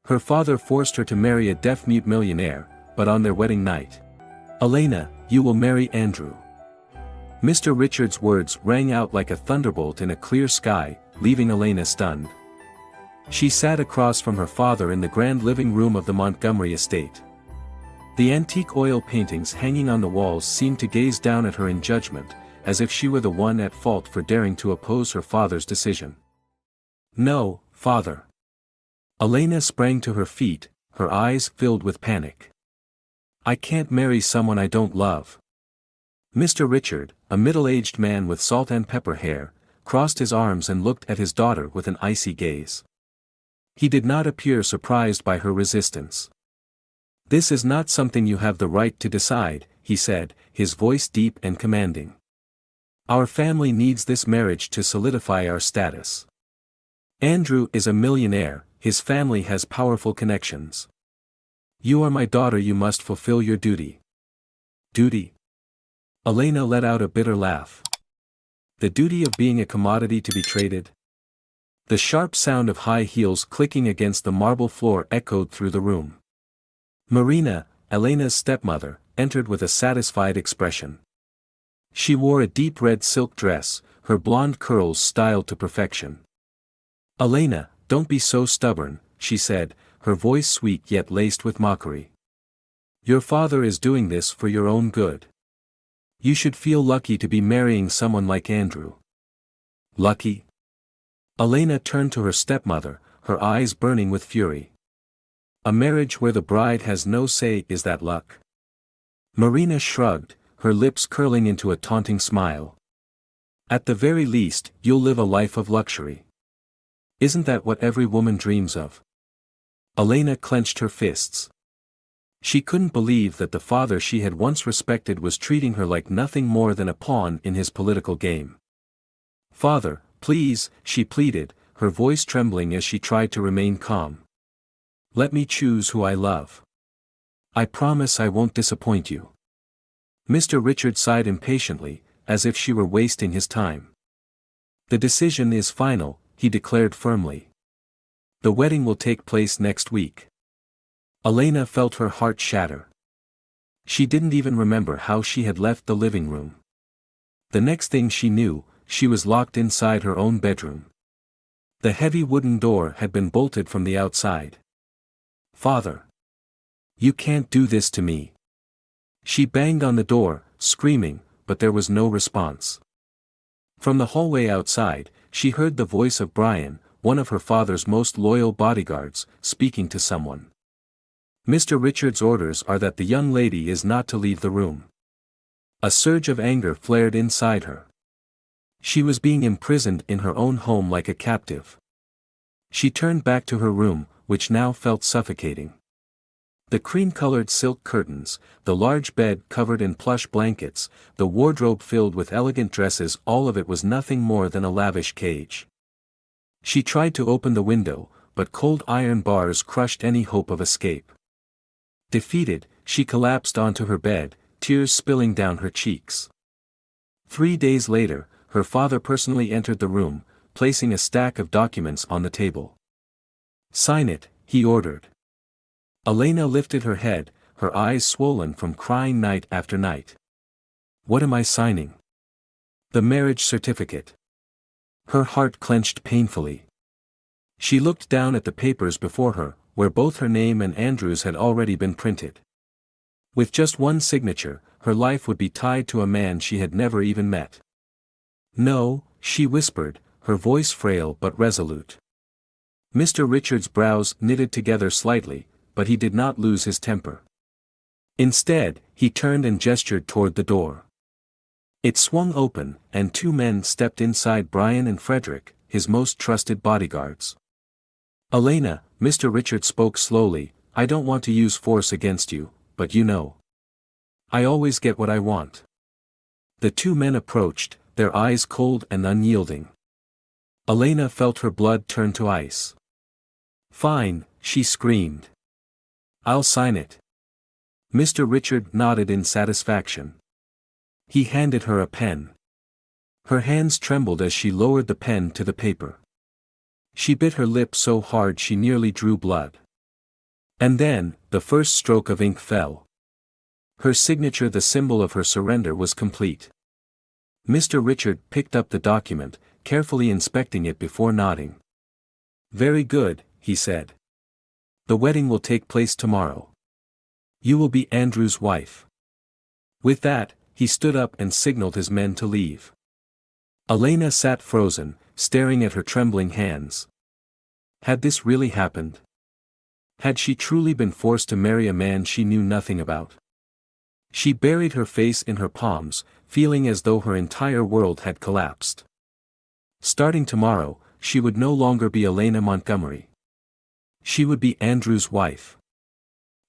Her father forced her to marry a deaf-mute millionaire, but on their wedding night, "Elena, you will marry Andrew." Mr. Richards' words rang out like a thunderbolt in a clear sky, leaving Elena stunned. She sat across from her father in the grand living room of the Montgomery estate. The antique oil paintings hanging on the walls seemed to gaze down at her in judgment, as if she were the one at fault for daring to oppose her father's decision. "No, father." Elena sprang to her feet, her eyes filled with panic. "I can't marry someone I don't love." Mr. Richard, a middle-aged man with salt and pepper hair, crossed his arms and looked at his daughter with an icy gaze. He did not appear surprised by her resistance. "This is not something you have the right to decide," he said, his voice deep and commanding. "Our family needs this marriage to solidify our status. Andrew is a millionaire, his family has powerful connections. You are my daughter, you must fulfill your duty." "Duty?" Elena let out a bitter laugh. "The duty of being a commodity to be traded?" The sharp sound of high heels clicking against the marble floor echoed through the room. Marina, Elena's stepmother, entered with a satisfied expression. She wore a deep red silk dress, her blonde curls styled to perfection. "Elena, don't be so stubborn," she said, her voice sweet yet laced with mockery. "Your father is doing this for your own good. You should feel lucky to be marrying someone like Andrew." "Lucky?" Elena turned to her stepmother, her eyes burning with fury. "A marriage where the bride has no say, is that luck?" Marina shrugged, her lips curling into a taunting smile. "At the very least, you'll live a life of luxury. Isn't that what every woman dreams of?" Elena clenched her fists. She couldn't believe that the father she had once respected was treating her like nothing more than a pawn in his political game. "Father, please," she pleaded, her voice trembling as she tried to remain calm. "Let me choose who I love. I promise I won't disappoint you." Mr. Richard sighed impatiently, as if she were wasting his time. "The decision is final," he declared firmly. "The wedding will take place next week." Elena felt her heart shatter. She didn't even remember how she had left the living room. The next thing she knew, she was locked inside her own bedroom. The heavy wooden door had been bolted from the outside. "Father! You can't do this to me!" She banged on the door, screaming, but there was no response. From the hallway outside, she heard the voice of Brian, one of her father's most loyal bodyguards, speaking to someone. "Mr. Richard's orders are that the young lady is not to leave the room." A surge of anger flared inside her. She was being imprisoned in her own home like a captive. She turned back to her room, which now felt suffocating. The cream-colored silk curtains, the large bed covered in plush blankets, the wardrobe filled with elegant dresses, all of it was nothing more than a lavish cage. She tried to open the window, but cold iron bars crushed any hope of escape. Defeated, she collapsed onto her bed, tears spilling down her cheeks. 3 days later, her father personally entered the room, placing a stack of documents on the table. "Sign it," he ordered. Elena lifted her head, her eyes swollen from crying night after night. "What am I signing?" "The marriage certificate." Her heart clenched painfully. She looked down at the papers before her, where both her name and Andrew's had already been printed. With just one signature, her life would be tied to a man she had never even met. "No," she whispered, her voice frail but resolute. Mr. Richard's brows knitted together slightly, but he did not lose his temper. Instead, he turned and gestured toward the door. It swung open, and 2 men stepped inside, Brian and Frederick, his most trusted bodyguards. "Elena," Mr. Richard spoke slowly, "I don't want to use force against you, but you know. I always get what I want." The 2 men approached, their eyes cold and unyielding. Elena felt her blood turn to ice. "Fine," she screamed. "I'll sign it." Mr. Richard nodded in satisfaction. He handed her a pen. Her hands trembled as she lowered the pen to the paper. She bit her lip so hard she nearly drew blood. And then, the first stroke of ink fell. Her signature, the symbol of her surrender, was complete. Mr. Richard picked up the document, carefully inspecting it before nodding. "Very good," he said. "The wedding will take place tomorrow. You will be Andrew's wife." With that, he stood up and signaled his men to leave. Elena sat frozen, staring at her trembling hands. Had this really happened? Had she truly been forced to marry a man she knew nothing about? She buried her face in her palms, feeling as though her entire world had collapsed. Starting tomorrow, she would no longer be Elena Montgomery. She would be Andrew's wife.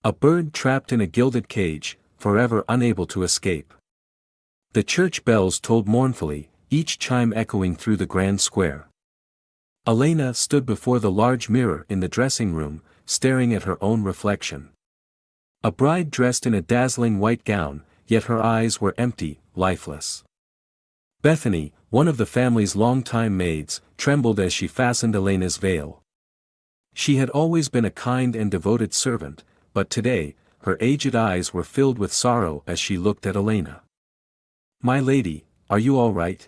A bird trapped in a gilded cage, forever unable to escape. The church bells tolled mournfully, each chime echoing through the grand square. Elena stood before the large mirror in the dressing room, staring at her own reflection. A bride dressed in a dazzling white gown, yet her eyes were empty, lifeless. Bethany, one of the family's longtime maids, trembled as she fastened Elena's veil. She had always been a kind and devoted servant, but today, her aged eyes were filled with sorrow as she looked at Elena. "My lady, are you all right?"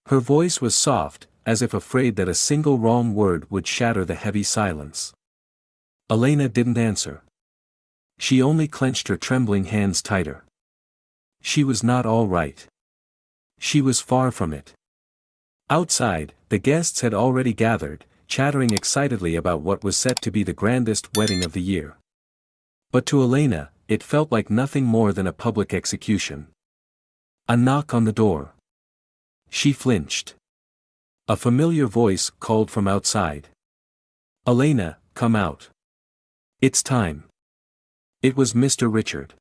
Her voice was soft, as if afraid that a single wrong word would shatter the heavy silence. Elena didn't answer. She only clenched her trembling hands tighter. She was not all right. She was far from it. Outside, the guests had already gathered, chattering excitedly about what was set to be the grandest wedding of the year. But to Elena, it felt like nothing more than a public execution. A knock on the door. She flinched. A familiar voice called from outside. "Elena, come out. It's time." It was Mr. Richard.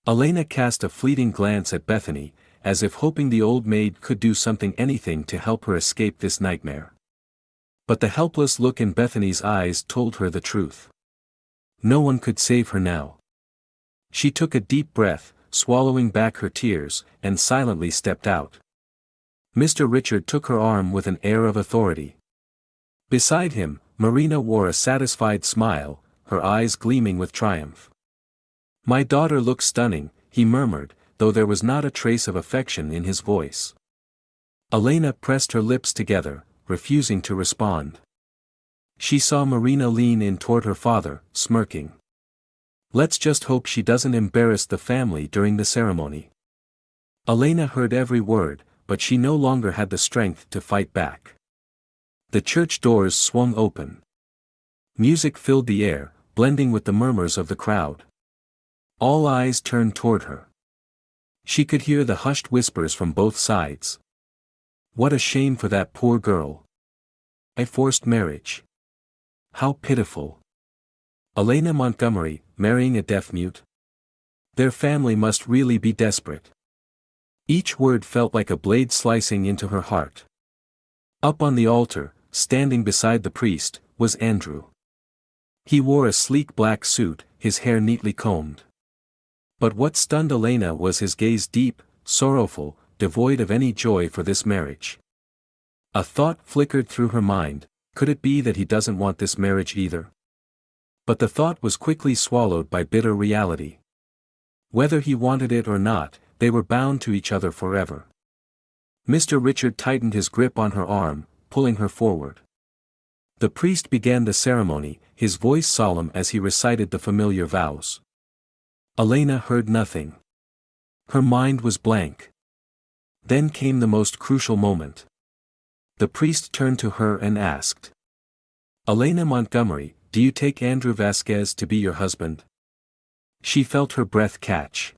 Elena cast a fleeting glance at Bethany, as if hoping the old maid could do anything to help her escape this nightmare. But the helpless look in Bethany's eyes told her the truth. No one could save her now. She took a deep breath, swallowing back her tears, and silently stepped out. Mr. Richard took her arm with an air of authority. Beside him, Marina wore a satisfied smile, her eyes gleaming with triumph. "My daughter looks stunning," he murmured, though there was not a trace of affection in his voice. Elena pressed her lips together, refusing to respond. She saw Marina lean in toward her father, smirking. "Let's just hope she doesn't embarrass the family during the ceremony." Elena heard every word, but she no longer had the strength to fight back. The church doors swung open. Music filled the air, blending with the murmurs of the crowd. All eyes turned toward her. She could hear the hushed whispers from both sides. "What a shame for that poor girl. A forced marriage. How pitiful. Elena Montgomery, marrying a deaf-mute? Their family must really be desperate." Each word felt like a blade slicing into her heart. Up on the altar, standing beside the priest, was Andrew. He wore a sleek black suit, his hair neatly combed. But what stunned Elena was his gaze, deep, sorrowful, devoid of any joy for this marriage. A thought flickered through her mind: could it be that he doesn't want this marriage either? But the thought was quickly swallowed by bitter reality. Whether he wanted it or not, they were bound to each other forever. Mr. Richard tightened his grip on her arm, pulling her forward. The priest began the ceremony, his voice solemn as he recited the familiar vows. Elena heard nothing. Her mind was blank. Then came the most crucial moment. The priest turned to her and asked, "Elena Montgomery, do you take Andrew Vasquez to be your husband?" She felt her breath catch.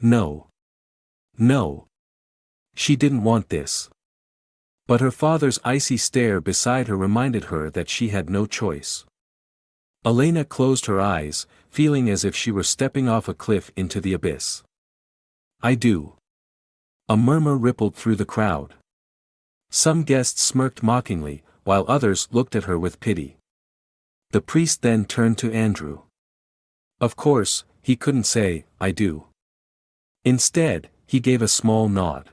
No. No. She didn't want this. But her father's icy stare beside her reminded her that she had no choice. Elena closed her eyes, feeling as if she were stepping off a cliff into the abyss. "I do." A murmur rippled through the crowd. Some guests smirked mockingly, while others looked at her with pity. The priest then turned to Andrew. Of course, he couldn't say, "I do." Instead, he gave a small nod.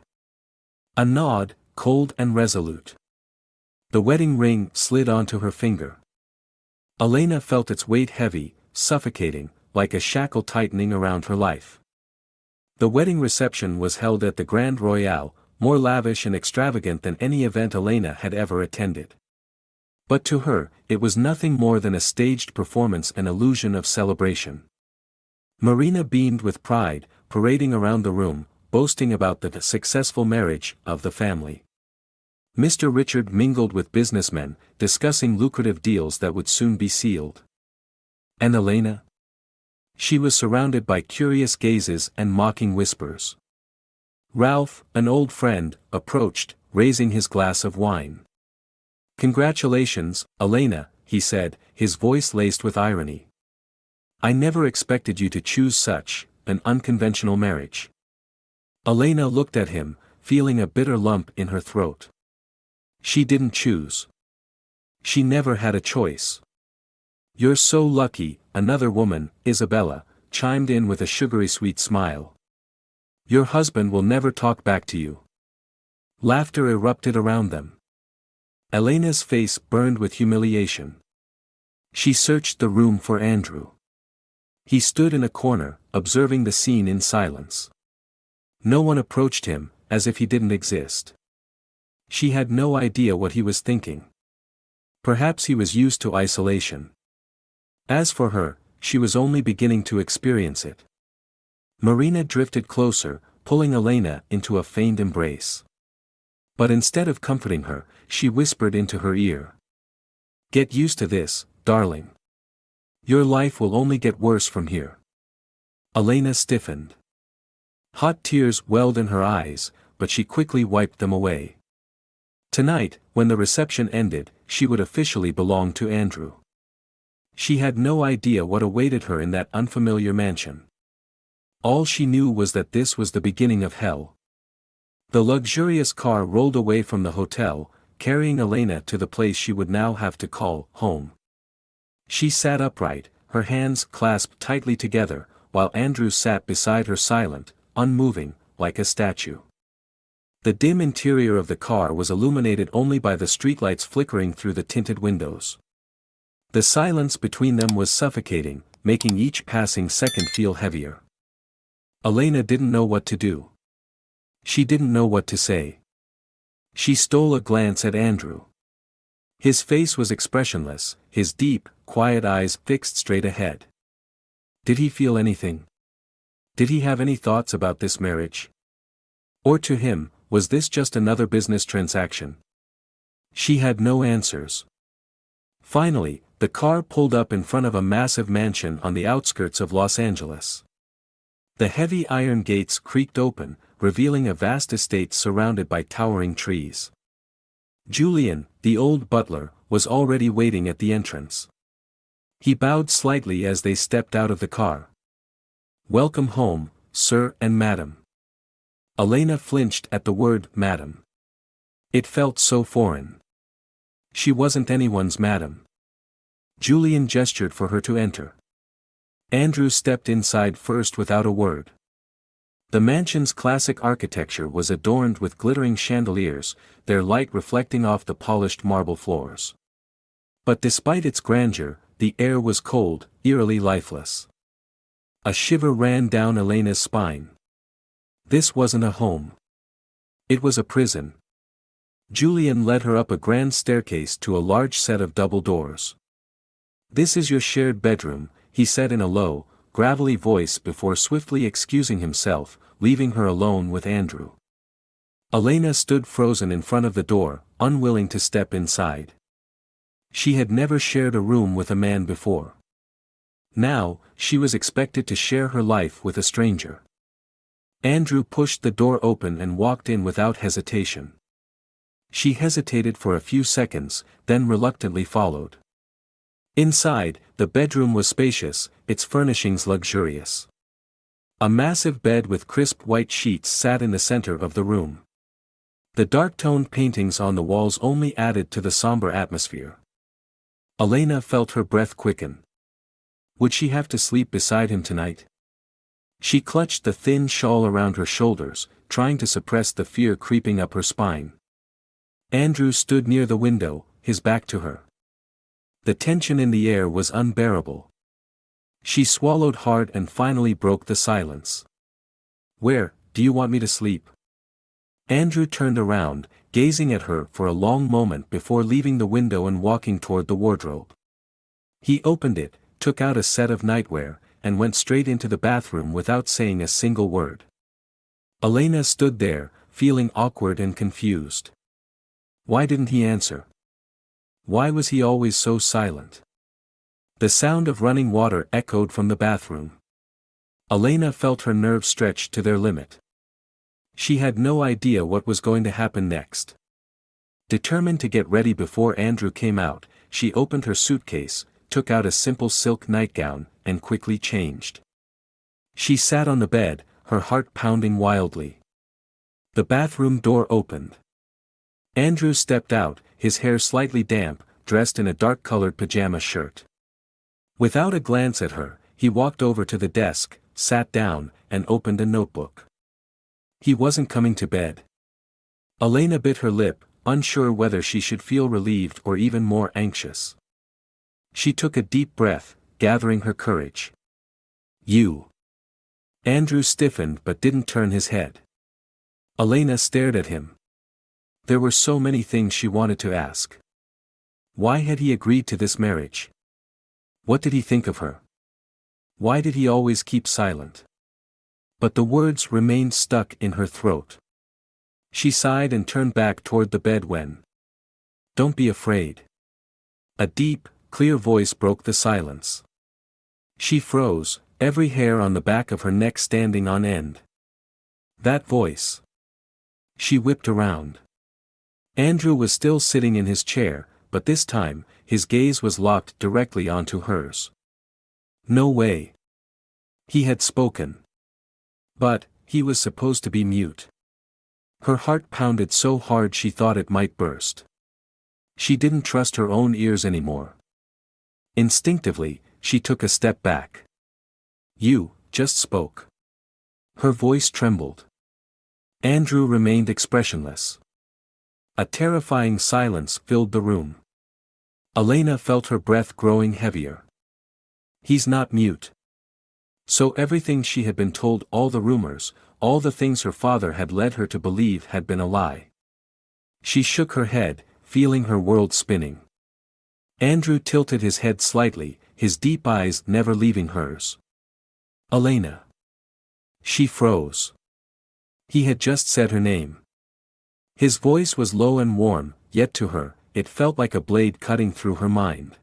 A nod, cold and resolute. The wedding ring slid onto her finger. Elena felt its weight heavy, suffocating, like a shackle tightening around her life. The wedding reception was held at the Grand Royale, more lavish and extravagant than any event Elena had ever attended. But to her, it was nothing more than a staged performance, an illusion of celebration. Marina beamed with pride, parading around the room, boasting about the successful marriage of the family. Mr. Richard mingled with businessmen, discussing lucrative deals that would soon be sealed. And Elena? She was surrounded by curious gazes and mocking whispers. Ralph, an old friend, approached, raising his glass of wine. "Congratulations, Elena," he said, his voice laced with irony. "I never expected you to choose such an unconventional marriage." Elena looked at him, feeling a bitter lump in her throat. She didn't choose. She never had a choice. "You're so lucky," another woman, Isabella, chimed in with a sugary sweet smile. "Your husband will never talk back to you." Laughter erupted around them. Elena's face burned with humiliation. She searched the room for Andrew. He stood in a corner, observing the scene in silence. No one approached him, as if he didn't exist. She had no idea what he was thinking. Perhaps he was used to isolation. As for her, she was only beginning to experience it. Marina drifted closer, pulling Elena into a feigned embrace. But instead of comforting her, she whispered into her ear. "Get used to this, darling. Your life will only get worse from here." Elena stiffened. Hot tears welled in her eyes, but she quickly wiped them away. Tonight, when the reception ended, she would officially belong to Andrew. She had no idea what awaited her in that unfamiliar mansion. All she knew was that this was the beginning of hell. The luxurious car rolled away from the hotel, carrying Elena to the place she would now have to call home. She sat upright, her hands clasped tightly together, while Andrew sat beside her silent, unmoving, like a statue. The dim interior of the car was illuminated only by the streetlights flickering through the tinted windows. The silence between them was suffocating, making each passing second feel heavier. Elena didn't know what to do. She didn't know what to say. She stole a glance at Andrew. His face was expressionless, his deep, quiet eyes fixed straight ahead. Did he feel anything? Did he have any thoughts about this marriage? Or to him, was this just another business transaction? She had no answers. Finally, the car pulled up in front of a massive mansion on the outskirts of Los Angeles. The heavy iron gates creaked open, revealing a vast estate surrounded by towering trees. Julian, the old butler, was already waiting at the entrance. He bowed slightly as they stepped out of the car. "Welcome home, sir and madam." Elena flinched at the word madam. It felt so foreign. She wasn't anyone's madam. Julian gestured for her to enter. Andrew stepped inside first without a word. The mansion's classic architecture was adorned with glittering chandeliers, their light reflecting off the polished marble floors. But despite its grandeur, the air was cold, eerily lifeless. A shiver ran down Elena's spine. This wasn't a home. It was a prison. Julian led her up a grand staircase to a large set of double doors. "This is your shared bedroom," he said in a low, gravelly voice before swiftly excusing himself, leaving her alone with Andrew. Elena stood frozen in front of the door, unwilling to step inside. She had never shared a room with a man before. Now, she was expected to share her life with a stranger. Andrew pushed the door open and walked in without hesitation. She hesitated for a few seconds, then reluctantly followed. Inside, the bedroom was spacious, its furnishings luxurious. A massive bed with crisp white sheets sat in the center of the room. The dark-toned paintings on the walls only added to the somber atmosphere. Elena felt her breath quicken. Would she have to sleep beside him tonight? She clutched the thin shawl around her shoulders, trying to suppress the fear creeping up her spine. Andrew stood near the window, his back to her. The tension in the air was unbearable. She swallowed hard and finally broke the silence. "Where, do you want me to sleep?" Andrew turned around, gazing at her for a long moment before leaving the window and walking toward the wardrobe. He opened it, took out a set of nightwear, and went straight into the bathroom without saying a single word. Elena stood there, feeling awkward and confused. Why didn't he answer? Why was he always so silent? The sound of running water echoed from the bathroom. Elena felt her nerves stretched to their limit. She had no idea what was going to happen next. Determined to get ready before Andrew came out, she opened her suitcase, took out a simple silk nightgown, and quickly changed. She sat on the bed, her heart pounding wildly. The bathroom door opened. Andrew stepped out, his hair slightly damp, dressed in a dark-colored pajama shirt. Without a glance at her, he walked over to the desk, sat down, and opened a notebook. He wasn't coming to bed. Elena bit her lip, unsure whether she should feel relieved or even more anxious. She took a deep breath, gathering her courage. "You." Andrew stiffened but didn't turn his head. Elena stared at him. There were so many things she wanted to ask. Why had he agreed to this marriage? What did he think of her? Why did he always keep silent? But the words remained stuck in her throat. She sighed and turned back toward the bed when. "Don't be afraid." A deep, clear voice broke the silence. She froze, every hair on the back of her neck standing on end. That voice. She whipped around. Andrew was still sitting in his chair, but this time, his gaze was locked directly onto hers. No way. He had spoken. But, he was supposed to be mute. Her heart pounded so hard she thought it might burst. She didn't trust her own ears anymore. Instinctively, she took a step back. "You just spoke." Her voice trembled. Andrew remained expressionless. A terrifying silence filled the room. Elena felt her breath growing heavier. He's not mute. So everything she had been told, all the rumors, all the things her father had led her to believe had been a lie. She shook her head, feeling her world spinning. Andrew tilted his head slightly, his deep eyes never leaving hers. "Elena." She froze. He had just said her name. His voice was low and warm, yet to her, it felt like a blade cutting through her mind.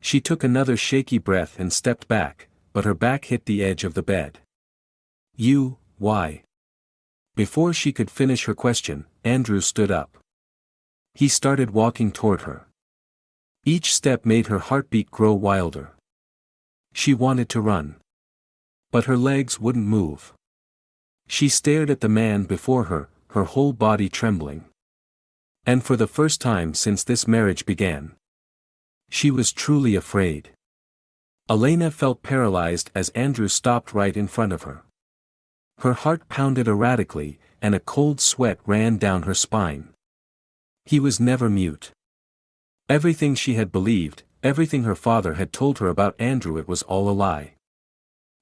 She took another shaky breath and stepped back, but her back hit the edge of the bed. "You, why?" Before she could finish her question, Andrew stood up. He started walking toward her. Each step made her heartbeat grow wilder. She wanted to run. But her legs wouldn't move. She stared at the man before her, her whole body trembling. And for the first time since this marriage began, she was truly afraid. Elena felt paralyzed as Andrew stopped right in front of her. Her heart pounded erratically, and a cold sweat ran down her spine. He was never mute. Everything she had believed, everything her father had told her about Andrew, it was all a lie.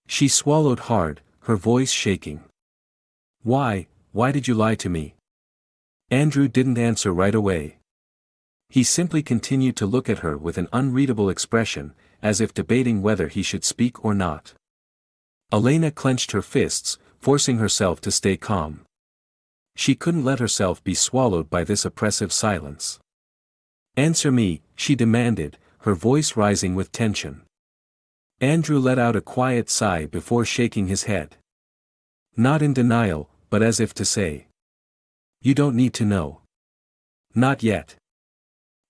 She swallowed hard, her voice shaking. Why did you lie to me?" Andrew didn't answer right away. He simply continued to look at her with an unreadable expression, as if debating whether he should speak or not. Elena clenched her fists, forcing herself to stay calm. She couldn't let herself be swallowed by this oppressive silence. "Answer me," she demanded, her voice rising with tension. Andrew let out a quiet sigh before shaking his head. Not in denial, but as if to say, "You don't need to know. Not yet."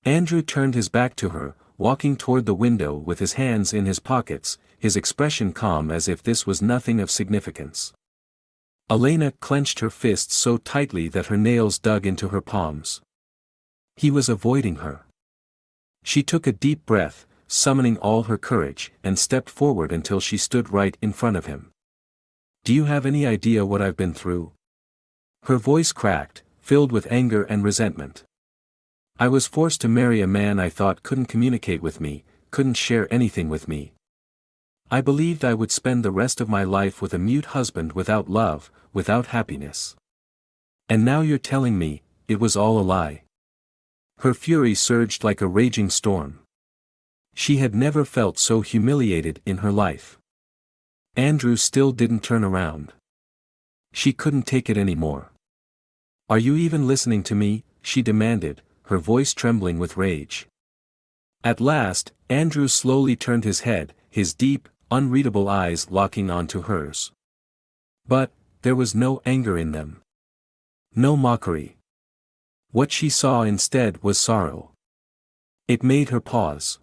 Andrew turned his back to her, walking toward the window with his hands in his pockets, his expression calm as if this was nothing of significance. Elena clenched her fists so tightly that her nails dug into her palms. He was avoiding her. She took a deep breath, summoning all her courage, and stepped forward until she stood right in front of him. "Do you have any idea what I've been through?" Her voice cracked, filled with anger and resentment. I was forced to marry a man I thought couldn't communicate with me, couldn't share anything with me. I believed I would spend the rest of my life with a mute husband without love, without happiness. And now you're telling me, it was all a lie. Her fury surged like a raging storm. She had never felt so humiliated in her life. Andrew still didn't turn around. She couldn't take it anymore. Are you even listening to me? She demanded, her voice trembling with rage. At last, Andrew slowly turned his head, his deep, unreadable eyes locking onto hers. But, there was no anger in them. No mockery. What she saw instead was sorrow. It made her pause.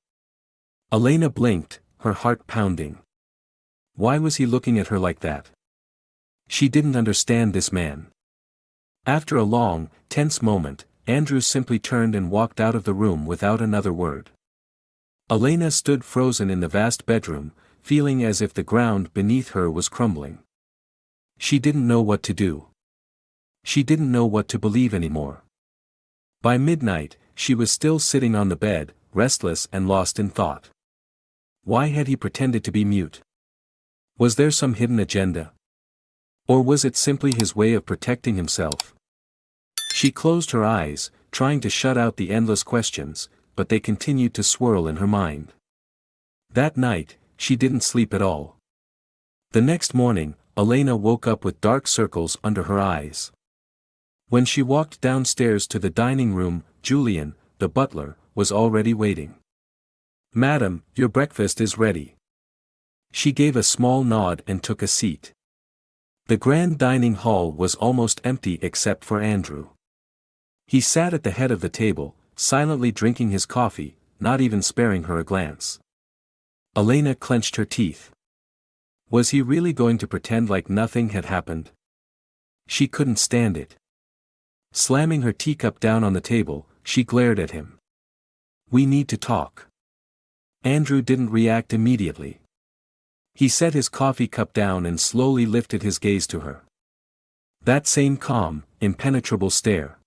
Elena blinked, her heart pounding. Why was he looking at her like that? She didn't understand this man. After a long, tense moment, Andrew simply turned and walked out of the room without another word. Elena stood frozen in the vast bedroom, feeling as if the ground beneath her was crumbling. She didn't know what to do. She didn't know what to believe anymore. By midnight, she was still sitting on the bed, restless and lost in thought. Why had he pretended to be mute? Was there some hidden agenda? Or was it simply his way of protecting himself? She closed her eyes, trying to shut out the endless questions, but they continued to swirl in her mind. That night, she didn't sleep at all. The next morning, Elena woke up with dark circles under her eyes. When she walked downstairs to the dining room, Julian, the butler, was already waiting. "Madam, your breakfast is ready." She gave a small nod and took a seat. The grand dining hall was almost empty except for Andrew. He sat at the head of the table, silently drinking his coffee, not even sparing her a glance. Elena clenched her teeth. Was he really going to pretend like nothing had happened? She couldn't stand it. Slamming her teacup down on the table, she glared at him. "We need to talk." Andrew didn't react immediately. He set his coffee cup down and slowly lifted his gaze to her. That same calm, impenetrable stare.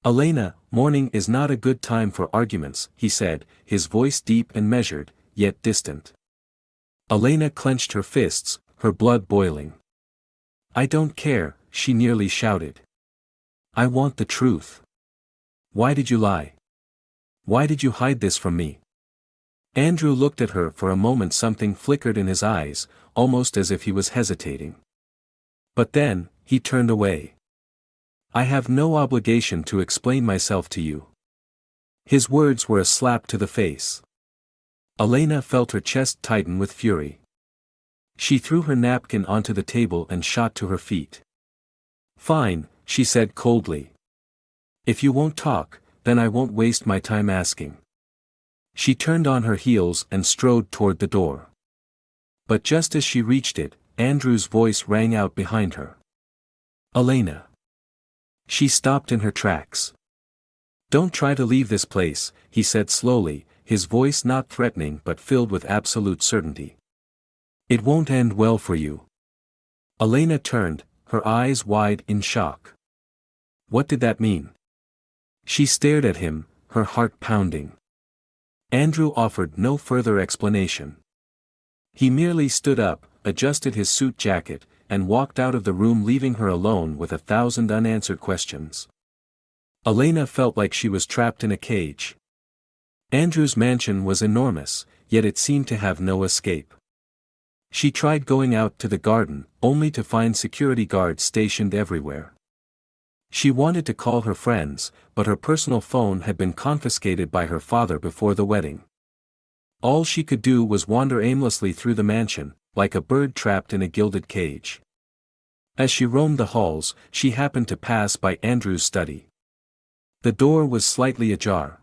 "Elena, morning is not a good time for arguments," he said, his voice deep and measured, yet distant. Elena clenched her fists, her blood boiling. "I don't care," she nearly shouted. "I want the truth. Why did you lie? Why did you hide this from me?" Andrew looked at her for a moment. Something flickered in his eyes, almost as if he was hesitating. But then, he turned away. "I have no obligation to explain myself to you." His words were a slap to the face. Elena felt her chest tighten with fury. She threw her napkin onto the table and shot to her feet. "Fine," she said coldly. "If you won't talk, then I won't waste my time asking." She turned on her heels and strode toward the door. But just as she reached it, Andrew's voice rang out behind her. "Elena." She stopped in her tracks. "Don't try to leave this place," he said slowly, his voice not threatening but filled with absolute certainty. "It won't end well for you." Elena turned, her eyes wide in shock. What did that mean? She stared at him, her heart pounding. Andrew offered no further explanation. He merely stood up, adjusted his suit jacket, and walked out of the room, leaving her alone with 1,000 unanswered questions. Elena felt like she was trapped in a cage. Andrew's mansion was enormous, yet it seemed to have no escape. She tried going out to the garden, only to find security guards stationed everywhere. She wanted to call her friends, but her personal phone had been confiscated by her father before the wedding. All she could do was wander aimlessly through the mansion, like a bird trapped in a gilded cage. As she roamed the halls, she happened to pass by Andrew's study. The door was slightly ajar.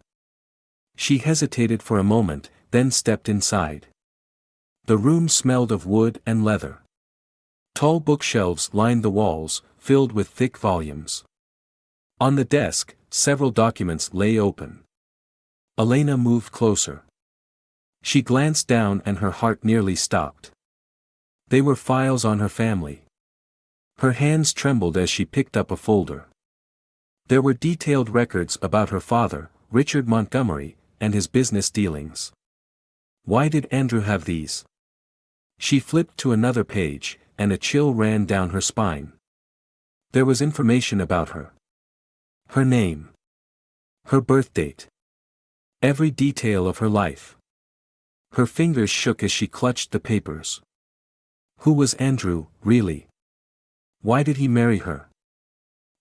She hesitated for a moment, then stepped inside. The room smelled of wood and leather. Tall bookshelves lined the walls, filled with thick volumes. On the desk, several documents lay open. Elena moved closer. She glanced down and her heart nearly stopped. They were files on her family. Her hands trembled as she picked up a folder. There were detailed records about her father, Richard Montgomery, and his business dealings. Why did Andrew have these? She flipped to another page, and a chill ran down her spine. There was information about her. Her name. Her birth date. Every detail of her life. Her fingers shook as she clutched the papers. Who was Andrew, really? Why did he marry her?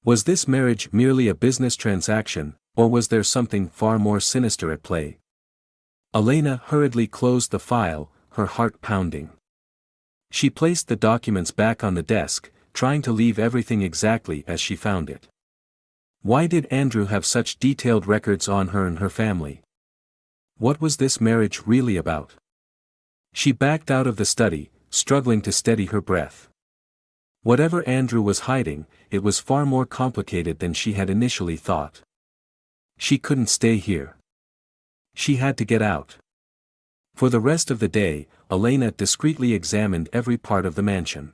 Was this marriage merely a business transaction, or was there something far more sinister at play? Elena hurriedly closed the file, her heart pounding. She placed the documents back on the desk, trying to leave everything exactly as she found it. Why did Andrew have such detailed records on her and her family? What was this marriage really about? She backed out of the study, struggling to steady her breath. Whatever Andrew was hiding, it was far more complicated than she had initially thought. She couldn't stay here. She had to get out. For the rest of the day, Elena discreetly examined every part of the mansion.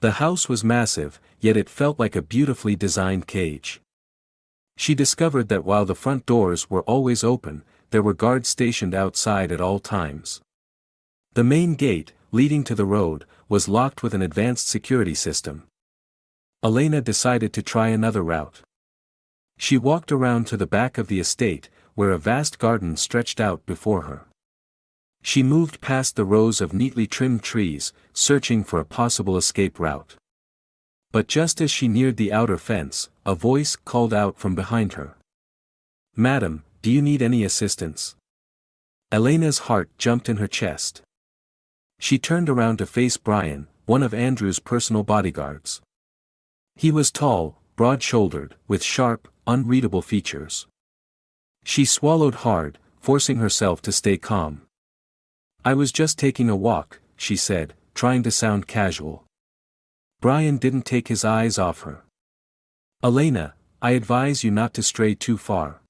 The house was massive, yet it felt like a beautifully designed cage. She discovered that while the front doors were always open, there were guards stationed outside at all times. The main gate, leading to the road, was locked with an advanced security system. Elena decided to try another route. She walked around to the back of the estate, where a vast garden stretched out before her. She moved past the rows of neatly trimmed trees, searching for a possible escape route. But just as she neared the outer fence, a voice called out from behind her. "Madam, do you need any assistance?" Elena's heart jumped in her chest. She turned around to face Brian, one of Andrew's personal bodyguards. He was tall, broad-shouldered, with sharp, unreadable features. She swallowed hard, forcing herself to stay calm. "I was just taking a walk," she said, trying to sound casual. Brian didn't take his eyes off her. "Elena, I advise you not to stray too far."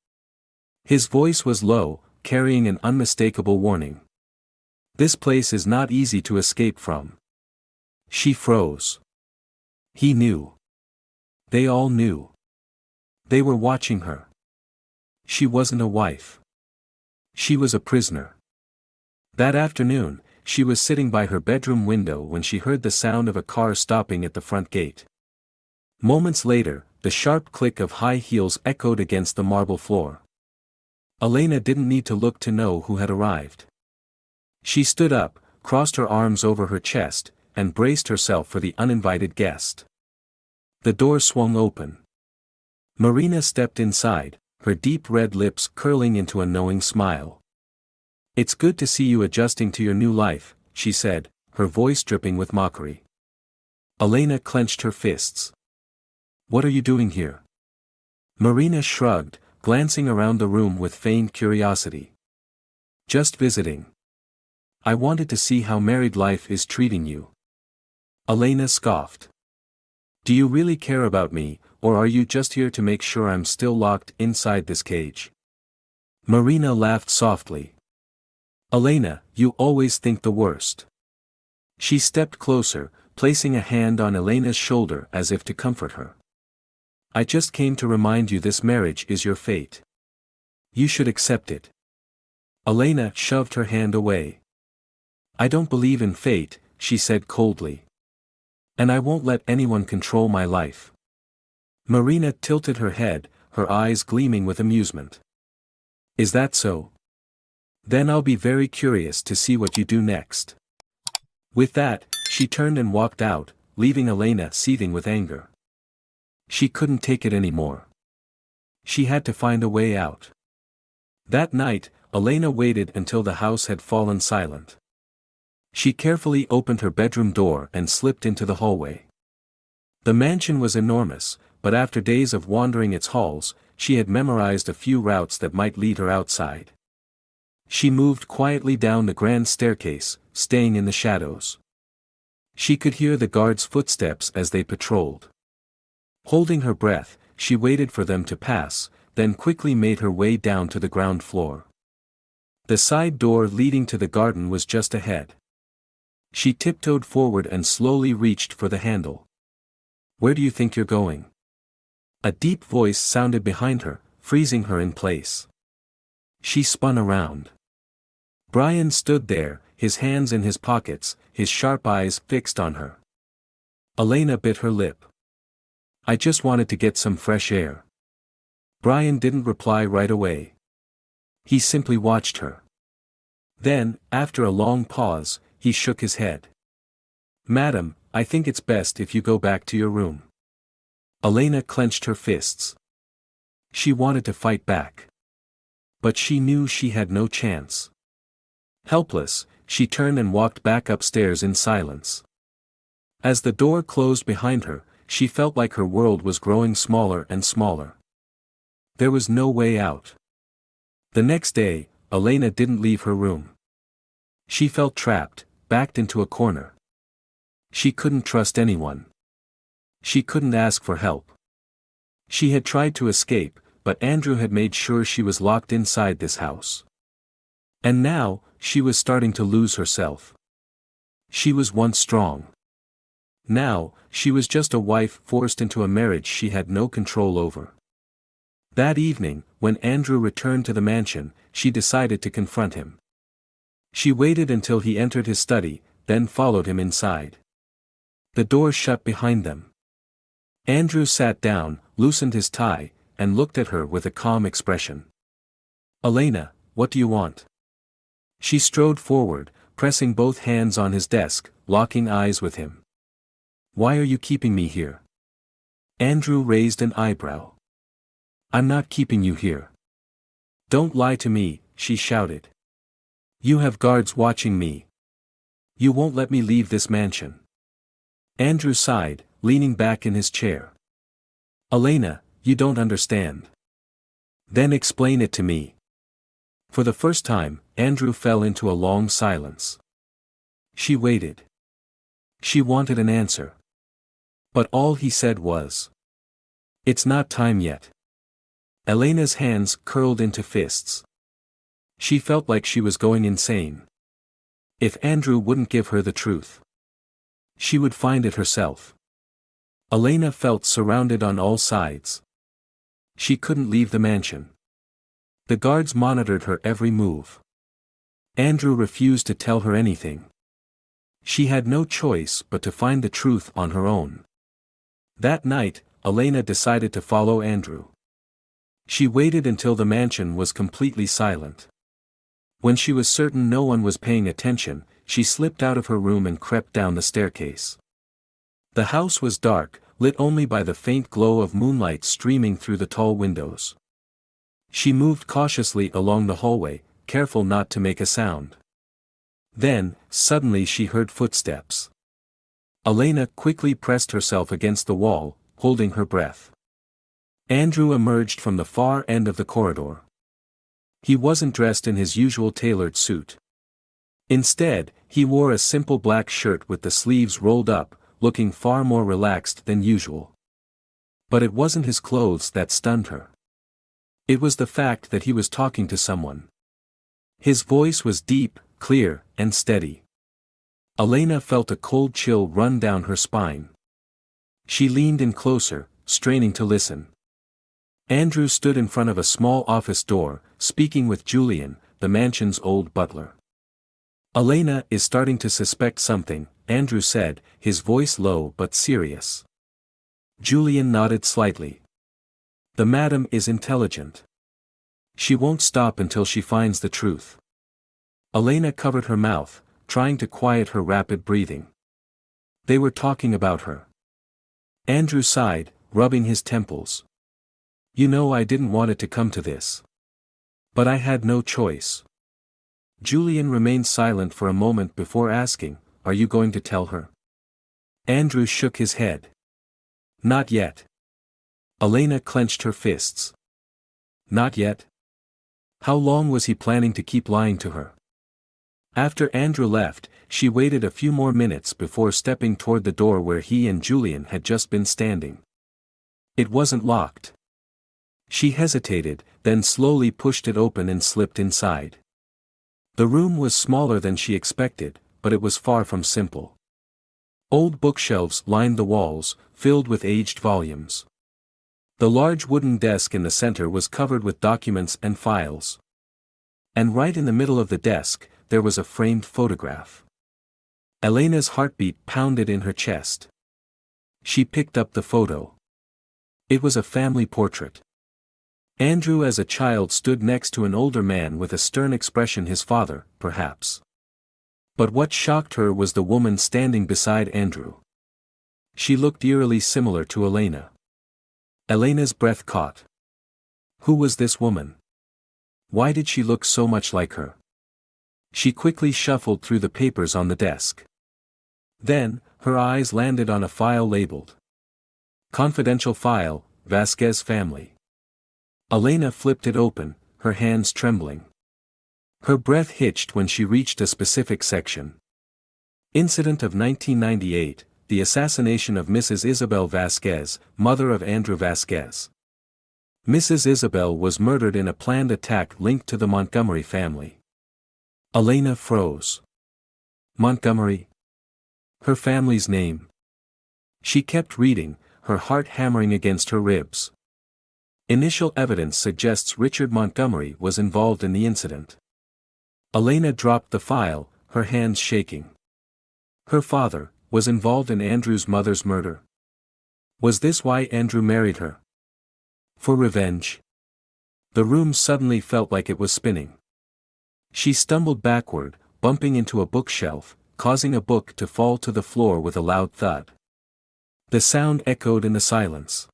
His voice was low, carrying an unmistakable warning. "This place is not easy to escape from." She froze. He knew. They all knew. They were watching her. She wasn't a wife. She was a prisoner. That afternoon, she was sitting by her bedroom window when she heard the sound of a car stopping at the front gate. Moments later, the sharp click of high heels echoed against the marble floor. Elena didn't need to look to know who had arrived. She stood up, crossed her arms over her chest, and braced herself for the uninvited guest. The door swung open. Marina stepped inside, her deep red lips curling into a knowing smile. "It's good to see you adjusting to your new life," she said, her voice dripping with mockery. Elena clenched her fists. "What are you doing here?" Marina shrugged, glancing around the room with feigned curiosity. "Just visiting. I wanted to see how married life is treating you." Elena scoffed. "Do you really care about me, or are you just here to make sure I'm still locked inside this cage?" Marina laughed softly. "Elena, you always think the worst." She stepped closer, placing a hand on Elena's shoulder as if to comfort her. "I just came to remind you this marriage is your fate. You should accept it." Elena shoved her hand away. "I don't believe in fate," she said coldly. "And I won't let anyone control my life." Marina tilted her head, her eyes gleaming with amusement. "Is that so? Then I'll be very curious to see what you do next." With that, she turned and walked out, leaving Elena seething with anger. She couldn't take it anymore. She had to find a way out. That night, Elena waited until the house had fallen silent. She carefully opened her bedroom door and slipped into the hallway. The mansion was enormous, but after days of wandering its halls, she had memorized a few routes that might lead her outside. She moved quietly down the grand staircase, staying in the shadows. She could hear the guards' footsteps as they patrolled. Holding her breath, she waited for them to pass, then quickly made her way down to the ground floor. The side door leading to the garden was just ahead. She tiptoed forward and slowly reached for the handle. "Where do you think you're going?" A deep voice sounded behind her, freezing her in place. She spun around. Brian stood there, his hands in his pockets, his sharp eyes fixed on her. Elena bit her lip. "I just wanted to get some fresh air." Brian didn't reply right away. He simply watched her. Then, after a long pause, he shook his head. "Madam, I think it's best if you go back to your room." Elena clenched her fists. She wanted to fight back. But she knew she had no chance. Helpless, she turned and walked back upstairs in silence. As the door closed behind her, she felt like her world was growing smaller and smaller. There was no way out. The next day, Elena didn't leave her room. She felt trapped, backed into a corner. She couldn't trust anyone. She couldn't ask for help. She had tried to escape, but Andrew had made sure she was locked inside this house. And now, she was starting to lose herself. She was once strong. Now, she was just a wife forced into a marriage she had no control over. That evening, when Andrew returned to the mansion, she decided to confront him. She waited until he entered his study, then followed him inside. The door shut behind them. Andrew sat down, loosened his tie, and looked at her with a calm expression. "Elena, what do you want?" She strode forward, pressing both hands on his desk, locking eyes with him. "Why are you keeping me here?" Andrew raised an eyebrow. "I'm not keeping you here." "Don't lie to me," she shouted. "You have guards watching me. You won't let me leave this mansion." Andrew sighed, leaning back in his chair. "Elena, you don't understand." "Then explain it to me." For the first time, Andrew fell into a long silence. She waited. She wanted an answer. But all he said was, "It's not time yet." Elena's hands curled into fists. She felt like she was going insane. If Andrew wouldn't give her the truth, she would find it herself. Elena felt surrounded on all sides. She couldn't leave the mansion. The guards monitored her every move. Andrew refused to tell her anything. She had no choice but to find the truth on her own. That night, Elena decided to follow Andrew. She waited until the mansion was completely silent. When she was certain no one was paying attention, she slipped out of her room and crept down the staircase. The house was dark, lit only by the faint glow of moonlight streaming through the tall windows. She moved cautiously along the hallway, careful not to make a sound. Then, suddenly she heard footsteps. Elena quickly pressed herself against the wall, holding her breath. Andrew emerged from the far end of the corridor. He wasn't dressed in his usual tailored suit. Instead, he wore a simple black shirt with the sleeves rolled up, looking far more relaxed than usual. But it wasn't his clothes that stunned her. It was the fact that he was talking to someone. His voice was deep, clear, and steady. Elena felt a cold chill run down her spine. She leaned in closer, straining to listen. Andrew stood in front of a small office door, speaking with Julian, the mansion's old butler. "Elena is starting to suspect something," Andrew said, his voice low but serious. Julian nodded slightly. "The madam is intelligent. She won't stop until she finds the truth." Elena covered her mouth, trying to quiet her rapid breathing. They were talking about her. Andrew sighed, rubbing his temples. "You know, I didn't want it to come to this. But I had no choice." Julian remained silent for a moment before asking, "Are you going to tell her?" Andrew shook his head. "Not yet." Elena clenched her fists. "Not yet?" How long was he planning to keep lying to her? After Andrew left, she waited a few more minutes before stepping toward the door where he and Julian had just been standing. It wasn't locked. She hesitated, then slowly pushed it open and slipped inside. The room was smaller than she expected, but it was far from simple. Old bookshelves lined the walls, filled with aged volumes. The large wooden desk in the center was covered with documents and files. And right in the middle of the desk, there was a framed photograph. Elena's heartbeat pounded in her chest. She picked up the photo. It was a family portrait. Andrew as a child stood next to an older man with a stern expression, his father, perhaps. But what shocked her was the woman standing beside Andrew. She looked eerily similar to Elena. Elena's breath caught. Who was this woman? Why did she look so much like her? She quickly shuffled through the papers on the desk. Then, her eyes landed on a file labeled Confidential File, Vasquez Family. Elena flipped it open, her hands trembling. Her breath hitched when she reached a specific section. Incident of 1998, the assassination of Mrs. Isabel Vasquez, mother of Andrew Vasquez. Mrs. Isabel was murdered in a planned attack linked to the Montgomery family. Elena froze. Montgomery? Her family's name. She kept reading, her heart hammering against her ribs. Initial evidence suggests Richard Montgomery was involved in the incident. Elena dropped the file, her hands shaking. Her father was involved in Andrew's mother's murder. Was this why Andrew married her? For revenge? The room suddenly felt like it was spinning. She stumbled backward, bumping into a bookshelf, causing a book to fall to the floor with a loud thud. The sound echoed in the silence.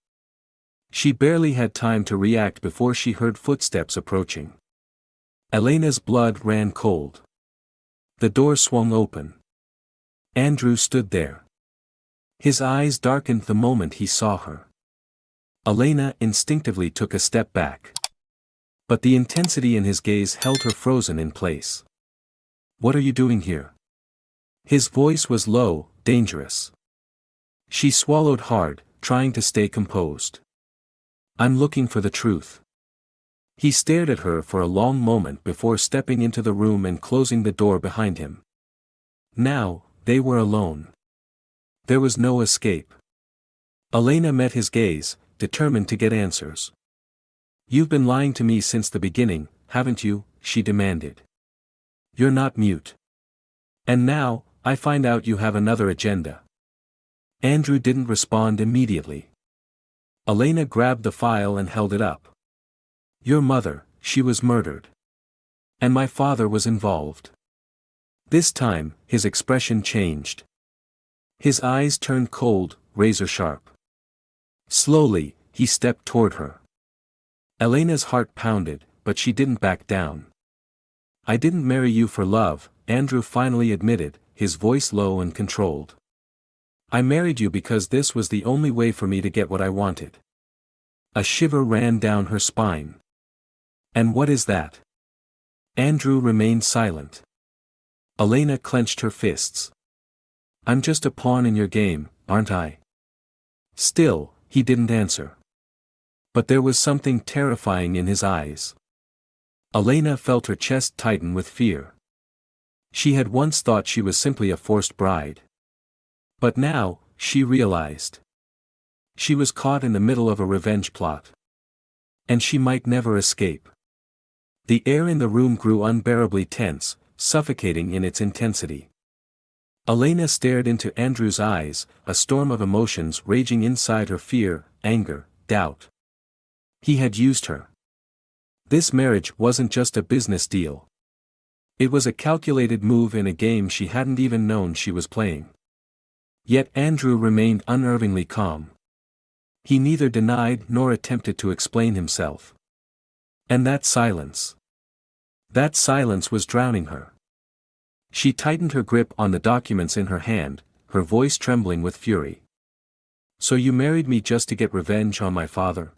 She barely had time to react before she heard footsteps approaching. Elena's blood ran cold. The door swung open. Andrew stood there. His eyes darkened the moment he saw her. Elena instinctively took a step back. But the intensity in his gaze held her frozen in place. "What are you doing here?" His voice was low, dangerous. She swallowed hard, trying to stay composed. "I'm looking for the truth." He stared at her for a long moment before stepping into the room and closing the door behind him. Now, they were alone. There was no escape. Elena met his gaze, determined to get answers. "You've been lying to me since the beginning, haven't you?" she demanded. "You're not mute. And now, I find out you have another agenda." Andrew didn't respond immediately. Elena grabbed the file and held it up. "Your mother, she was murdered. And my father was involved." This time, his expression changed. His eyes turned cold, razor-sharp. Slowly, he stepped toward her. Elena's heart pounded, but she didn't back down. "I didn't marry you for love," Andrew finally admitted, his voice low and controlled. "I married you because this was the only way for me to get what I wanted." A shiver ran down her spine. "And what is that?" Andrew remained silent. Elena clenched her fists. "I'm just a pawn in your game, aren't I?" Still, he didn't answer. But there was something terrifying in his eyes. Elena felt her chest tighten with fear. She had once thought she was simply a forced bride. But now, she realized. She was caught in the middle of a revenge plot. And she might never escape. The air in the room grew unbearably tense, suffocating in its intensity. Elena stared into Andrew's eyes, a storm of emotions raging inside her: fear, anger, doubt. He had used her. This marriage wasn't just a business deal. It was a calculated move in a game she hadn't even known she was playing. Yet Andrew remained unnervingly calm. He neither denied nor attempted to explain himself. And that silence was drowning her. She tightened her grip on the documents in her hand, her voice trembling with fury. "So you married me just to get revenge on my father?"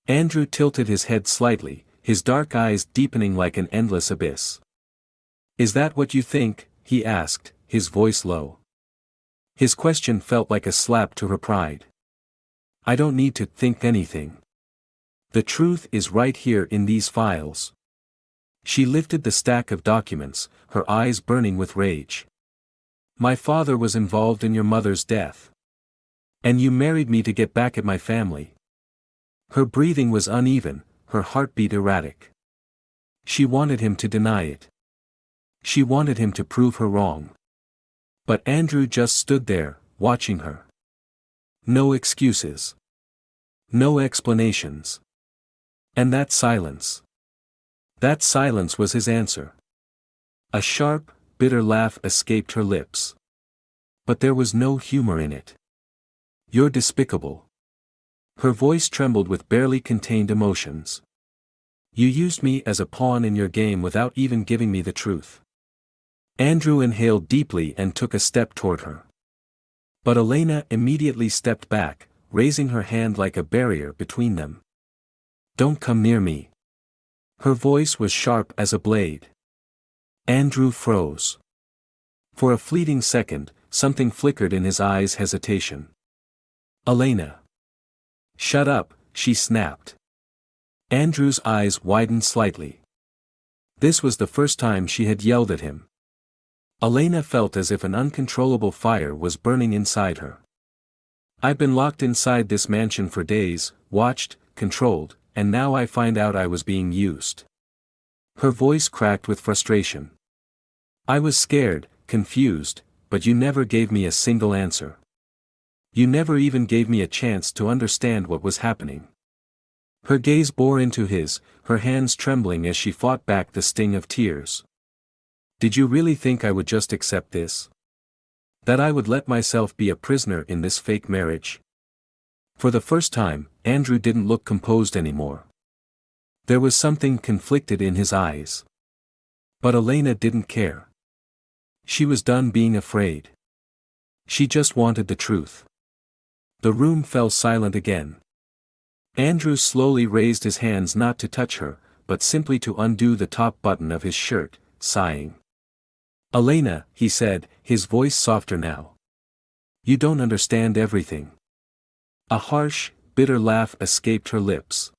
Andrew tilted his head slightly, his dark eyes deepening like an endless abyss. "Is that what you think?" he asked, his voice low. His question felt like a slap to her pride. "I don't need to think anything. The truth is right here in these files." She lifted the stack of documents, her eyes burning with rage. "My father was involved in your mother's death. And you married me to get back at my family. Her breathing was uneven, her heartbeat erratic. She wanted him to deny it. She wanted him to prove her wrong. But Andrew just stood there, watching her. No excuses. No explanations. And that silence. That silence was his answer. A sharp, bitter laugh escaped her lips. But there was no humor in it. "You're despicable." Her voice trembled with barely contained emotions. "You used me as a pawn in your game without even giving me the truth." Andrew inhaled deeply and took a step toward her. But Elena immediately stepped back, raising her hand like a barrier between them. "Don't come near me." Her voice was sharp as a blade. Andrew froze. For a fleeting second, something flickered in his eyes: hesitation. "Elena." "Shut up," she snapped. Andrew's eyes widened slightly. This was the first time she had yelled at him. Elena felt as if an uncontrollable fire was burning inside her. "I've been locked inside this mansion for days, watched, controlled, and now I find out I was being used." Her voice cracked with frustration. "I was scared, confused, but you never gave me a single answer. You never even gave me a chance to understand what was happening." Her gaze bore into his, her hands trembling as she fought back the sting of tears. "Did you really think I would just accept this? That I would let myself be a prisoner in this fake marriage?" For the first time, Andrew didn't look composed anymore. There was something conflicted in his eyes. But Elena didn't care. She was done being afraid. She just wanted the truth. The room fell silent again. Andrew slowly raised his hands not to touch her, but simply to undo the top button of his shirt, sighing. "Elena," he said, his voice softer now. "You don't understand everything." A harsh, bitter laugh escaped her lips.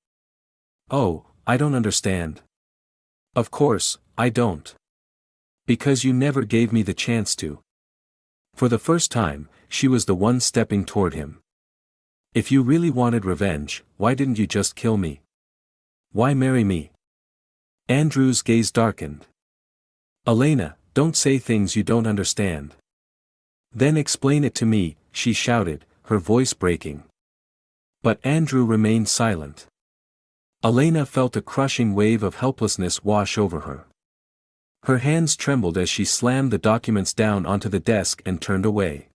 "Oh, I don't understand. Of course, I don't. Because you never gave me the chance to." For the first time, she was the one stepping toward him. "If you really wanted revenge, why didn't you just kill me? Why marry me?" Andrew's gaze darkened. "Elena, don't say things you don't understand." "Then explain it to me," she shouted, her voice breaking. But Andrew remained silent. Elena felt a crushing wave of helplessness wash over her. Her hands trembled as she slammed the documents down onto the desk and turned away.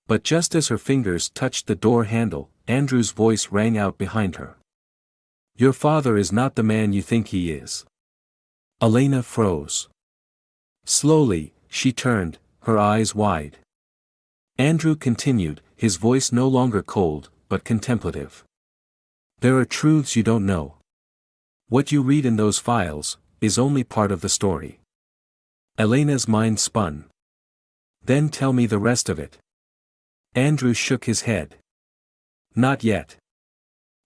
But just as her fingers touched the door handle, Andrew's voice rang out behind her. "Your father is not the man you think he is." Elena froze. Slowly, she turned, her eyes wide. Andrew continued, his voice no longer cold, but contemplative. "There are truths you don't know. What you read in those files is only part of the story." Elena's mind spun. "Then tell me the rest of it." Andrew shook his head. "Not yet."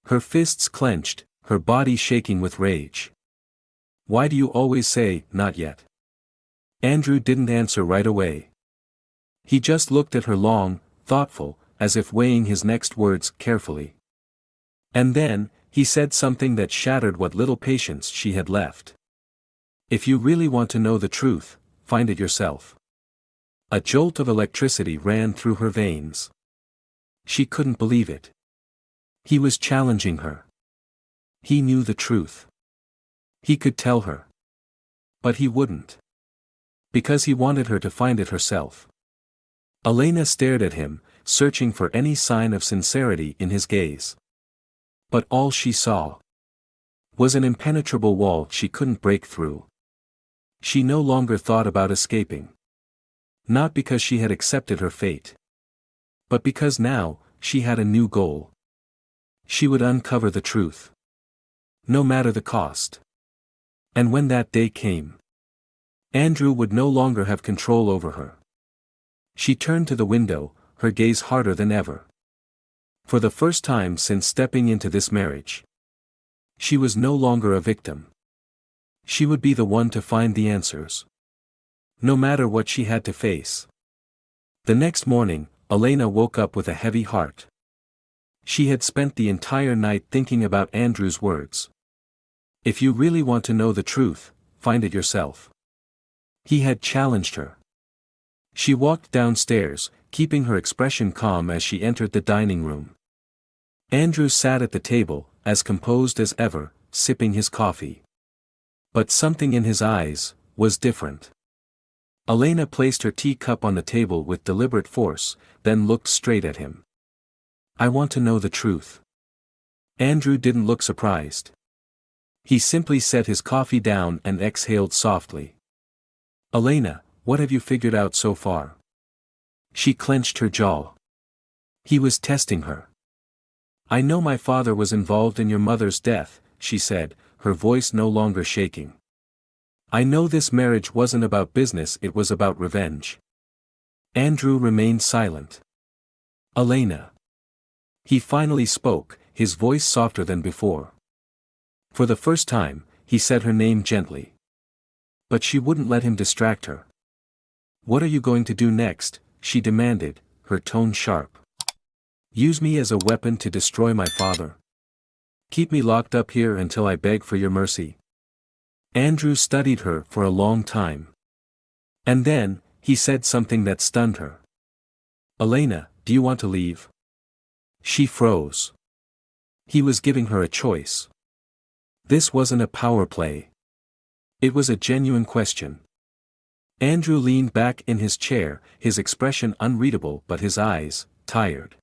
Her fists clenched, her body shaking with rage. "Why do you always say, 'not yet'?" Andrew didn't answer right away. He just looked at her long, thoughtful, as if weighing his next words carefully. And then, he said something that shattered what little patience she had left. "If you really want to know the truth, find it yourself." A jolt of electricity ran through her veins. She couldn't believe it. He was challenging her. He knew the truth. He could tell her. But he wouldn't. Because he wanted her to find it herself. Elena stared at him, searching for any sign of sincerity in his gaze. But all she saw was an impenetrable wall she couldn't break through. She no longer thought about escaping. Not because she had accepted her fate. But because now, she had a new goal. She would uncover the truth. No matter the cost. And when that day came, Andrew would no longer have control over her. She turned to the window, her gaze harder than ever. For the first time since stepping into this marriage, she was no longer a victim. She would be the one to find the answers. No matter what she had to face. The next morning, Elena woke up with a heavy heart. She had spent the entire night thinking about Andrew's words. If you really want to know the truth, find it yourself. He had challenged her. She walked downstairs, keeping her expression calm as she entered the dining room. Andrew sat at the table, as composed as ever, sipping his coffee. But something in his eyes was different. Elena placed her teacup on the table with deliberate force, then looked straight at him. I want to know the truth. Andrew didn't look surprised. He simply set his coffee down and exhaled softly. Elena, what have you figured out so far? She clenched her jaw. He was testing her. I know my father was involved in your mother's death, she said, her voice no longer shaking. I know this marriage wasn't about business, it was about revenge. Andrew remained silent. Elena. He finally spoke, his voice softer than before. For the first time, he said her name gently. But she wouldn't let him distract her. What are you going to do next? She demanded, her tone sharp. Use me as a weapon to destroy my father? Keep me locked up here until I beg for your mercy? Andrew studied her for a long time. And then, he said something that stunned her. Elena, do you want to leave? She froze. He was giving her a choice. This wasn't a power play. It was a genuine question. Andrew leaned back in his chair, his expression unreadable but his eyes, tired.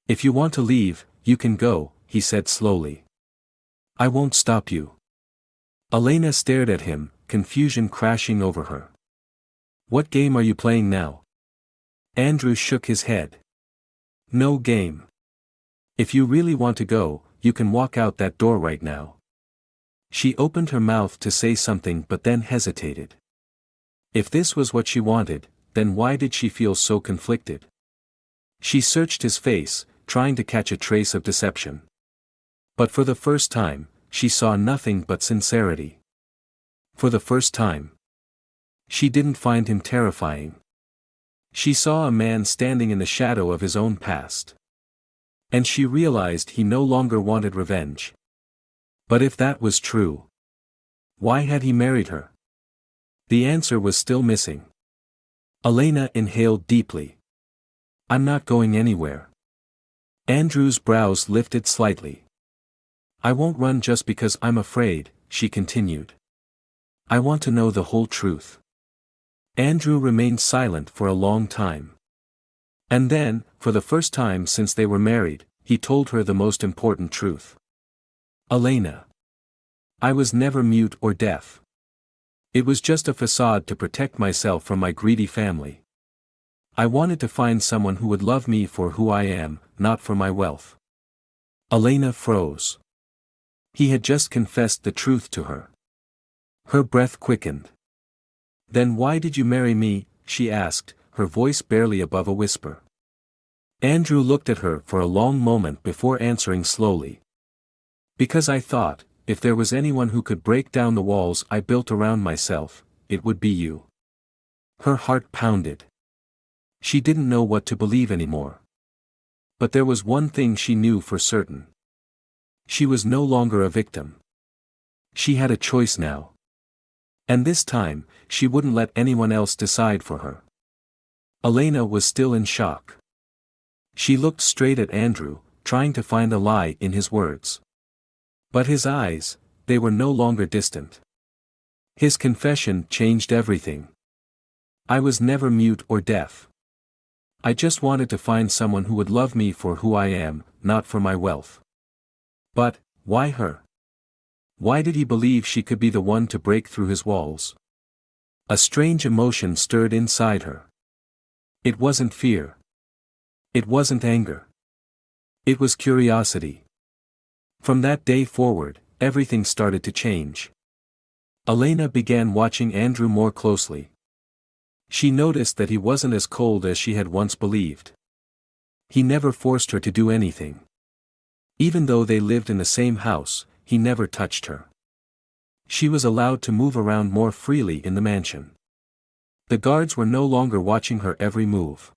If you want to leave, you can go, he said slowly. I won't stop you. Elena stared at him, confusion crashing over her. What game are you playing now? Andrew shook his head. No game. If you really want to go, you can walk out that door right now. She opened her mouth to say something but then hesitated. If this was what she wanted, then why did she feel so conflicted? She searched his face, trying to catch a trace of deception. But for the first time, she saw nothing but sincerity. For the first time. She didn't find him terrifying. She saw a man standing in the shadow of his own past. And she realized he no longer wanted revenge. But if that was true, why had he married her? The answer was still missing. Elena inhaled deeply. I'm not going anywhere. Andrew's brows lifted slightly. I won't run just because I'm afraid, she continued. I want to know the whole truth. Andrew remained silent for a long time. And then, for the first time since they were married, he told her the most important truth. Elena. I was never mute or deaf. It was just a facade to protect myself from my greedy family. I wanted to find someone who would love me for who I am, not for my wealth. Elena froze. He had just confessed the truth to her. Her breath quickened. Then why did you marry me? She asked, her voice barely above a whisper. Andrew looked at her for a long moment before answering slowly. Because I thought, if there was anyone who could break down the walls I built around myself, it would be you. Her heart pounded. She didn't know what to believe anymore. But there was one thing she knew for certain. She was no longer a victim. She had a choice now. And this time, she wouldn't let anyone else decide for her. Elena was still in shock. She looked straight at Andrew, trying to find a lie in his words. But his eyes, they were no longer distant. His confession changed everything. I was never mute or deaf. I just wanted to find someone who would love me for who I am, not for my wealth. But, why her? Why did he believe she could be the one to break through his walls? A strange emotion stirred inside her. It wasn't fear. It wasn't anger. It was curiosity. From that day forward, everything started to change. Elena began watching Andrew more closely. She noticed that he wasn't as cold as she had once believed. He never forced her to do anything. Even though they lived in the same house, he never touched her. She was allowed to move around more freely in the mansion. The guards were no longer watching her every move.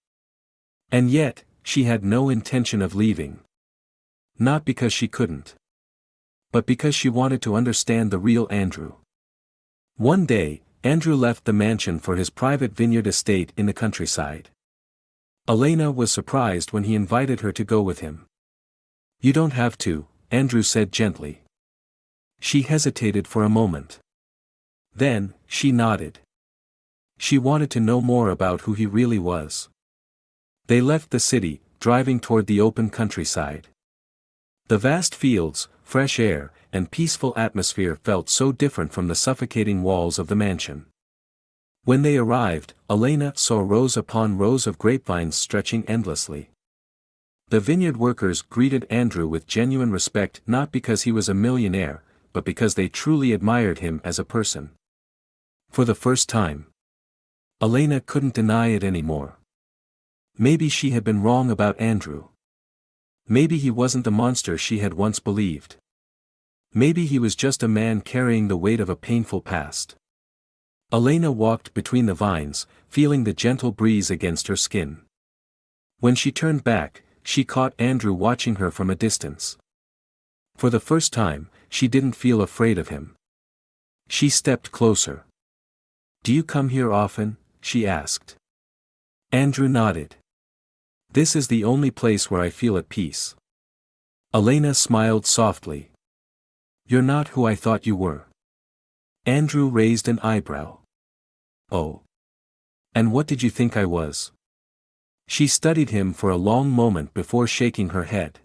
And yet, she had no intention of leaving. Not because she couldn't, but because she wanted to understand the real Andrew. One day, Andrew left the mansion for his private vineyard estate in the countryside. Elena was surprised when he invited her to go with him. "You don't have to," Andrew said gently. She hesitated for a moment. Then, she nodded. She wanted to know more about who he really was. They left the city, driving toward the open countryside. The vast fields, fresh air, and peaceful atmosphere felt so different from the suffocating walls of the mansion. When they arrived, Elena saw rows upon rows of grapevines stretching endlessly. The vineyard workers greeted Andrew with genuine respect, not because he was a millionaire, but because they truly admired him as a person. For the first time, Elena couldn't deny it anymore. Maybe she had been wrong about Andrew. Maybe he wasn't the monster she had once believed. Maybe he was just a man carrying the weight of a painful past. Elena walked between the vines, feeling the gentle breeze against her skin. When she turned back, she caught Andrew watching her from a distance. For the first time, she didn't feel afraid of him. She stepped closer. "Do you come here often?" she asked. Andrew nodded. "This is the only place where I feel at peace." Elena smiled softly. "You're not who I thought you were." Andrew raised an eyebrow. "Oh. And what did you think I was?" She studied him for a long moment before shaking her head.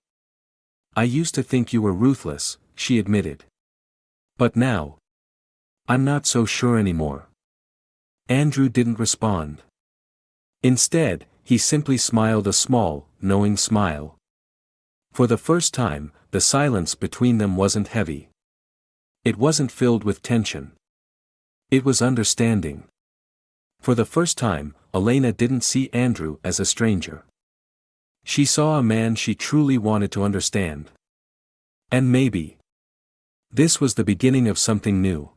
"I used to think you were ruthless," she admitted. "But now, I'm not so sure anymore." Andrew didn't respond. Instead, he simply smiled a small, knowing smile. For the first time, the silence between them wasn't heavy. It wasn't filled with tension. It was understanding. For the first time, Elena didn't see Andrew as a stranger. She saw a man she truly wanted to understand. And maybe this was the beginning of something new.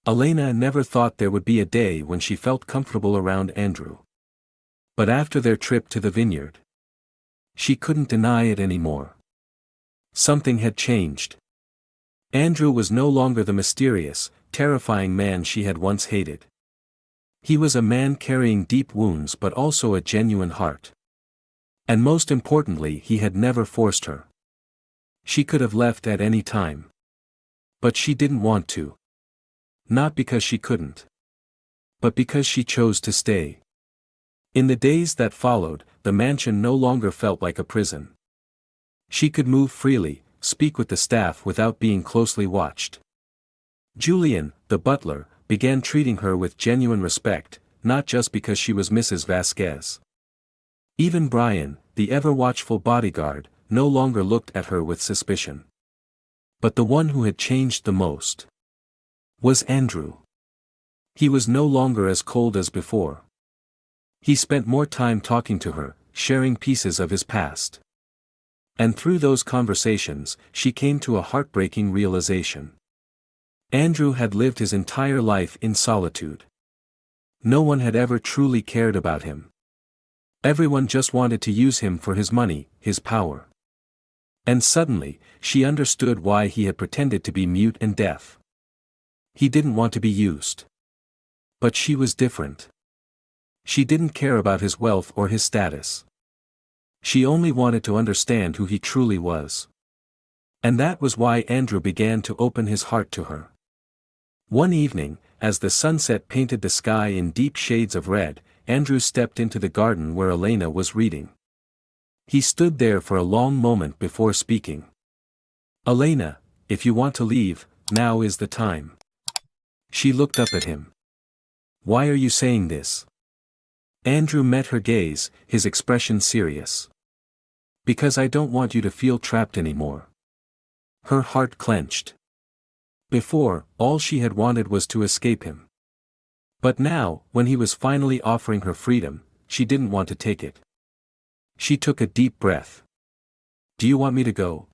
Elena never thought there would be a day when she felt comfortable around Andrew. But after their trip to the vineyard, she couldn't deny it anymore. Something had changed. Andrew was no longer the mysterious, terrifying man she had once hated. He was a man carrying deep wounds but also a genuine heart. And most importantly, he had never forced her. She could have left at any time. But she didn't want to. Not because she couldn't, but because she chose to stay. In the days that followed, the mansion no longer felt like a prison. She could move freely, speak with the staff without being closely watched. Julian, the butler, began treating her with genuine respect, not just because she was Mrs. Vasquez. Even Brian, the ever-watchful bodyguard, no longer looked at her with suspicion. But the one who had changed the most was Andrew. He was no longer as cold as before. He spent more time talking to her, sharing pieces of his past. And through those conversations, she came to a heartbreaking realization. Andrew had lived his entire life in solitude. No one had ever truly cared about him. Everyone just wanted to use him for his money, his power. And suddenly, she understood why he had pretended to be mute and deaf. He didn't want to be used. But she was different. She didn't care about his wealth or his status. She only wanted to understand who he truly was. And that was why Andrew began to open his heart to her. One evening, as the sunset painted the sky in deep shades of red, Andrew stepped into the garden where Elena was reading. He stood there for a long moment before speaking. "Elena, if you want to leave, now is the time." She looked up at him. "Why are you saying this?" Andrew met her gaze, his expression serious. "Because I don't want you to feel trapped anymore." Her heart clenched. Before, all she had wanted was to escape him. But now, when he was finally offering her freedom, she didn't want to take it. She took a deep breath. "Do you want me to go?"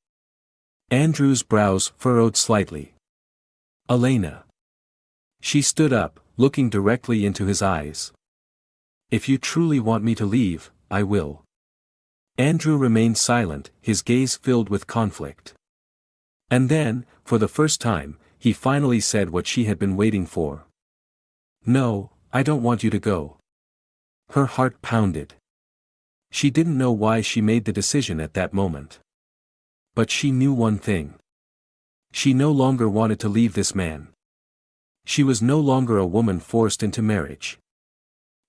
Andrew's brows furrowed slightly. "Elena." She stood up, looking directly into his eyes. "If you truly want me to leave, I will." Andrew remained silent, his gaze filled with conflict. And then, for the first time, he finally said what she had been waiting for. "No, I don't want you to go." Her heart pounded. She didn't know why she made the decision at that moment. But she knew one thing. She no longer wanted to leave this man. She was no longer a woman forced into marriage.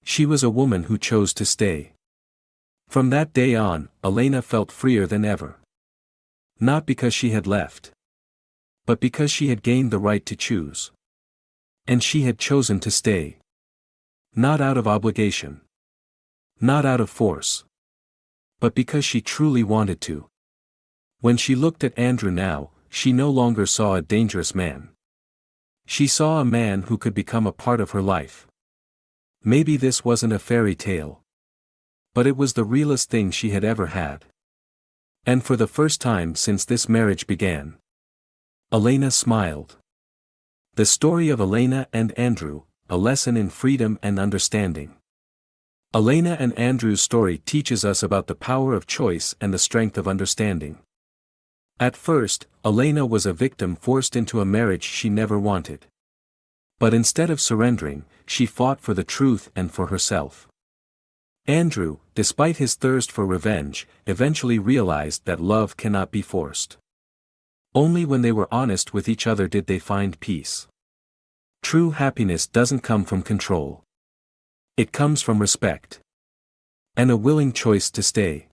She was a woman who chose to stay. From that day on, Elena felt freer than ever. Not because she had left, but because she had gained the right to choose. And she had chosen to stay. Not out of obligation. Not out of force. But because she truly wanted to. When she looked at Andrew now, she no longer saw a dangerous man. She saw a man who could become a part of her life. Maybe this wasn't a fairy tale. But it was the realest thing she had ever had. And for the first time since this marriage began. Elena smiled. The story of Elena and Andrew, a lesson in freedom and understanding. Elena and Andrew's story teaches us about the power of choice and the strength of understanding. At first, Elena was a victim forced into a marriage she never wanted. But instead of surrendering, she fought for the truth and for herself. Andrew, despite his thirst for revenge, eventually realized that love cannot be forced. Only when they were honest with each other did they find peace. True happiness doesn't come from control. It comes from respect. And a willing choice to stay.